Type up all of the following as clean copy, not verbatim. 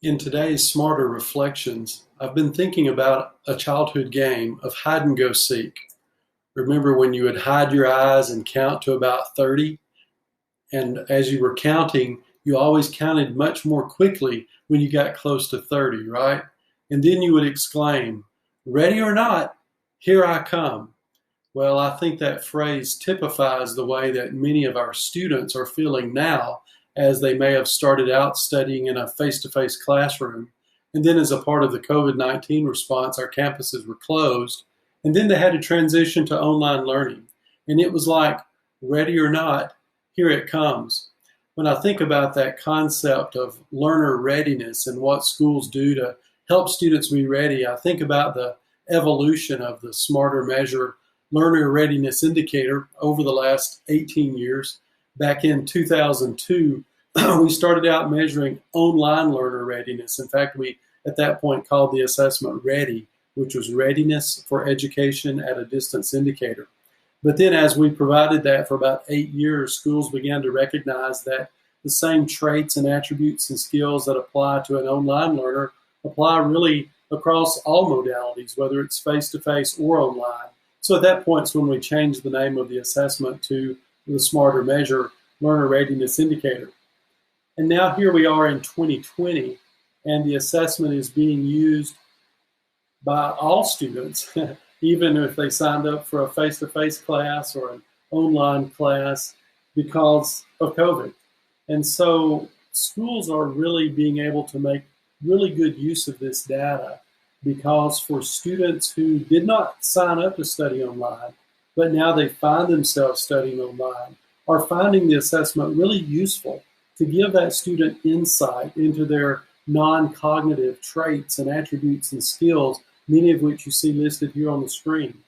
In today's Smarter Reflections, I've been thinking about a childhood game of hide and go seek. Remember when you would hide your eyes and count to about 30? And as you were counting, you always counted much more quickly when you got close to 30, right? And then you would exclaim, "Ready or not, here I come." Well, I think that phrase typifies the way that many of our students are feeling now, as they may have started out studying in a face-to-face classroom, and then as a part of the COVID-19 response, our campuses were closed, and then they had to transition to online learning. And it was like, ready or not, here it comes. When I think about that concept of learner readiness and what schools do to help students be ready, I think about the evolution of the SmarterMeasure learner readiness indicator over the last 18 years. Back in 2002, we started out measuring online learner readiness. In fact, we at that point called the assessment READY, which was Readiness for Education at a Distance indicator. But then as we provided that for about 8 years, schools began to recognize that the same traits and attributes and skills that apply to an online learner apply really across all modalities, whether it's face-to-face or online. So at that point is when we changed the name of the assessment to the SmarterMeasure Learner Readiness Indicator. And now here we are in 2020, and the assessment is being used by all students, even if they signed up for a face-to-face class or an online class because of COVID. And so schools are really being able to make really good use of this data, because for students who did not sign up to study online, but now they find themselves studying online, are finding the assessment really useful to give that student insight into their non-cognitive traits and attributes and skills, many of which you see listed here on the screen.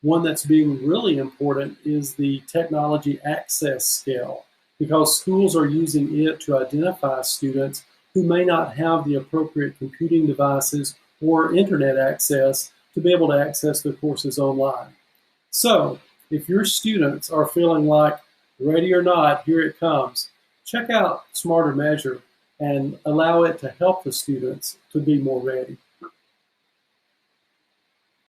One that's being really important is the technology access scale, because schools are using it to identify students who may not have the appropriate computing devices or internet access to be able to access their courses online. So, if your students are feeling like, ready or not, here it comes, check out SmarterMeasure and allow it to help the students to be more ready.